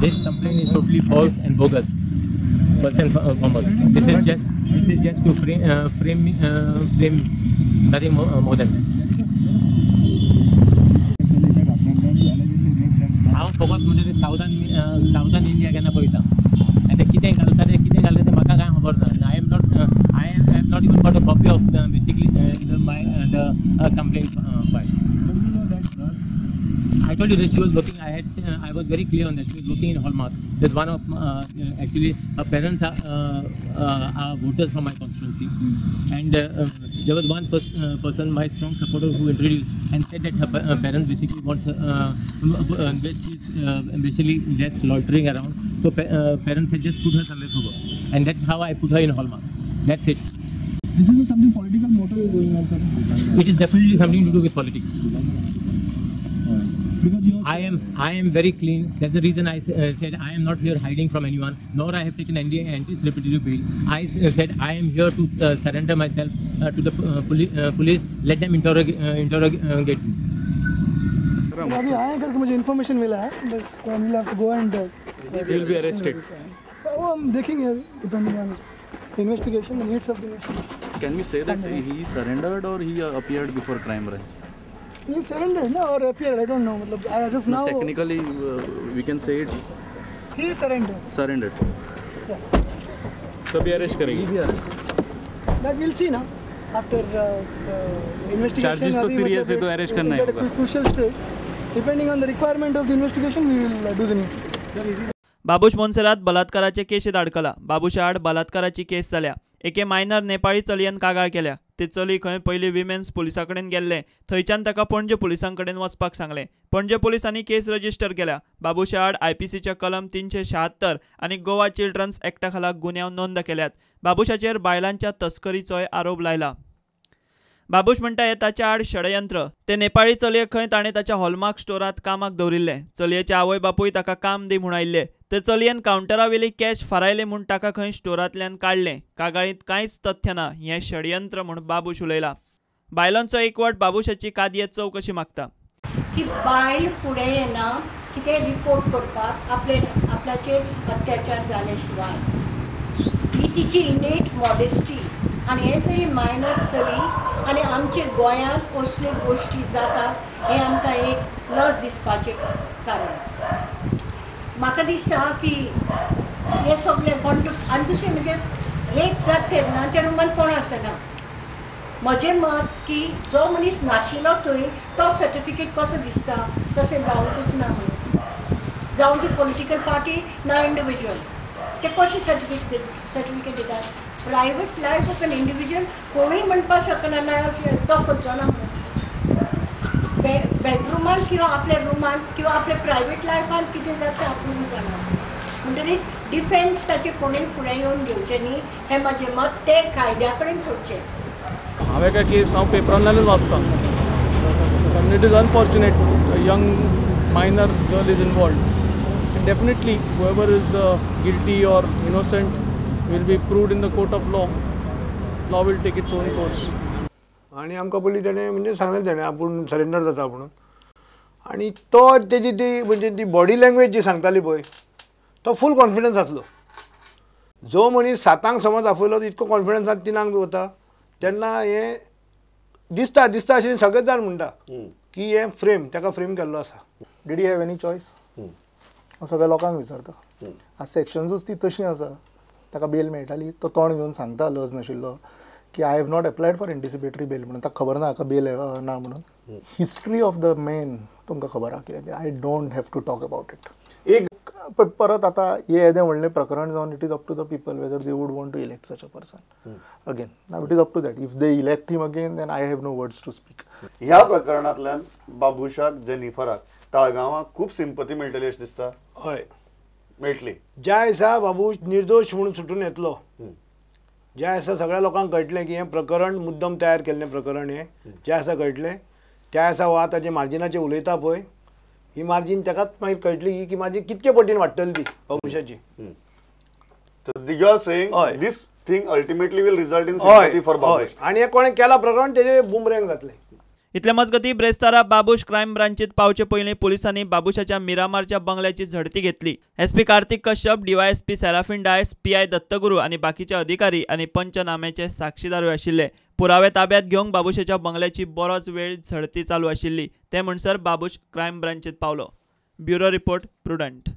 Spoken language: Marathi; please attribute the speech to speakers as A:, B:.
A: This complaint is totally false and bogus. First and foremost, this is just to frame nothing more than that. हांव फकत म्हणजे ते सावथान इंडिया केन्ना पळयता आनी ते कितें घालता ते म्हाका कांय खबर ना. I am not even got a copy of basically the complaint file. I told you that she was working. I was very clear on that. She was working in Hallmark. There's one of actually her parents are voters from my constituency, and there was one person, my strong supporter, who introduced and said that her parents basically wants she's basically just loitering around. So parents had just put her somewhere for work, and that's how I put her in Hallmark. That's it.
B: This is something political motive is going on, sir.
A: It is definitely something to do with politics. I am very clean. That's the reason I said I am not here hiding from anyone, nor I have taken any anti-celebrity bail. I said I am here to surrender myself to the police. Let them interrogate me.
B: अभी आए करके मुझे इन्फॉर्मेशन मिला है, बस we'll have to go and
C: he will be arrested.
B: वो हम देखेंगे अभी, depending on the investigation, the needs of the investigation.
C: Can we say that he surrendered or he appeared before crime branch?
B: He surrendered, no, or appeared, I don't know. मतलब as of now,
C: technically we can say it.
B: He surrendered. Yeah.
C: तभी अरेस्ट करेंगे.
B: That we'll see now. After investigation.
C: Charges तो serious है तो arrest करना ही होगा.
B: Crucial stage. Depending on the requirement of the investigation, we will do the need.
D: Babush Monserrate बलात्काराचे केशीत अडकला. बाबूशा आड बलात्काराची केस जाल्या. एके मायनर नेपाळी चलयेन कागाळ केल्या. ते चली खंय पयलीं विमेन्स पुलिसा कडेन गेल्ले. थंयच्यान ताका पणजे पुलिसां कडेन वचपाक सांगलें. पणजे पुलिसांनी केस रजिस्टर केल्या. बाबूशा आड IPCच्या कलम 376 आनी गोवा चिल्ड्रन्स एक्टा खाला गुन्यांव नोंद केल्यात. बाबूशाचेर बायलांच्या तस्करीचोय आरोप लायला. बाबूश म्हणटा ताच्या आड षडयंत्र. ते नेपाळी चलयेक खंय ताणें ताच्या हॉलमार्क स्टोरांत कामाक दवरिल्लें. चलयेचे आवय बापूय ताका काम दी म्हूण आयिल्ले. ते चलयेन कावंटरावेली कॅश फारायले म्हूण ताका खंय स्टोरांतल्यान काडलें. कागाळींत कांयच तथ्य ना. हें षडयंत्र म्हूण बाबूश उलयला. बायलांचो एकवट बाबूशाची कादयेत चवकशी मागता.
E: की बायल फुडें येना कितें रिपोर्ट करपाक आपल्याचेर अत्याचार जाले शिवाय. ही तिची इनेट मॉडेस्टी आनी हे तरी मायनर चली आनी आमचे गोंयांत कसल्यो गोश्टी जातात हें आमकां एक लज दिसपाचें कारण. म्हाका दिसता की हे सगळे आनी दुसरें म्हणजे रेप जाता तेन्ना त्या रुमान कोण आसना. म्हजें मत की जो मनीस नाशिल्लो थंय तो सर्टिफिकेट कसो दिसता तशें जावंकूच ना म्हणून. जावं ती पॉलिटिकल पार्टी ना इंडिविज्युअल ते कशें सर्टिफिकेट दितात. Private life of an individual कोणूय म्हणपाक शकना ना अशें तो करचो ना म्हणून. बेडरुमान किंवा आपल्या रुमान किंवा आपल्या प्रायवेट लायफान कितें जाता आपूण जाणा. म्हणटरीच डिफेन्स ताचे कोणूय फुडें येवन घेवचें न्ही हें म्हाजें मत. ते कायद्या कडेन सोडचें.
C: हांवें काय केस हांव पेपरांतल्यानूच वाचता. It is unfortunate young minor girl is involved. Definitely whoever is guilty or innocent will be proved in the court of law. Law will take its own course.
F: आणि आमकां पयलीं तेणें म्हणजे सांगलें तेणें आपूण सरेंडर जाता म्हणून. आनी तो तेजी ती म्हणजे ती बॉडी लँग्वेज जी सांगताली पळय तो फूल कॉन्फिडन्स जातलो. जो मनीस 7 समज आफयलो इतको कॉन्फिडन्सान 3 वता तेन्ना हें दिसता अशें सगळेच जाण म्हणटा की हें फ्रेम ताका फ्रेम केल्लो आसा.
G: Did you have any choice सगळ्या लोकांक विचारता. आज सेक्शन्सूच ती तशी आसा. ताका बेल मेळटाली तो तोंड घेवन सांगता लज नाशिल्लो की I have not applied for anticipatory bell म्हणून. ताका खबर ना हाका बेल ना म्हणून. हिस्ट्री ऑफ द मॅन तुमकां खबर आहा कितें. I don't have to talk about it. एक परत आतां हे येदें व्हडलें प्रकरण जावन it is up to the people whether they would want to elect such a person again. Now it is up to that. If they elect him again then I have no words to speak.
H: ह्या प्रकरणांतल्यान बाबूशाक जेनिफराक ताळगांवां खूब सिंपती मेळटली अशें दिसता.
F: हय
H: मेळटली.
F: ज्या दिसा बाबूश निर्दोश म्हणून सुटून येतलो, ज्या दिसा सगळ्या लोकांक कळटलें की हें प्रकरण मुद्दम तयार केल्लें प्रकरण हें ज्या दिसा कळटलें त्या दिसा हो आतां जे मार्जिनाचेर उलयता पळय ही मार्जीन ताकाच मागीर कळटली की मार्जीन कितके पटीन वाडटली ती बाबूशाची.
H: You are saying this thing ultimately will result in sympathy for Babush.
F: आनी हें कोणें केला प्रकरण तेजेर बुमरँग जातलें.
D: इतले मजगतीं ब्रेस्तारा बाबूश क्रायम ब्रांचीत पावचे पयलीं पुलिसांनी बाबुशाच्या मिरामारच्या बंगल्याची झडती घेतली. SP Kartik Kashyap, DYSP Serafin Dias, PI Dattaguru आनी बाकीचे अधिकारी आनी पंचनाम्याचे साक्षीदारूय आशिल्ले. पुरावे ताब्यात घेवंक बाबुशाच्या बंगल्याची बरोच वेळ झडती चालू आशिल्ली. ते म्हणसर बाबूश क्रायम ब्रांचीत पावलो. Bureau report, prudent.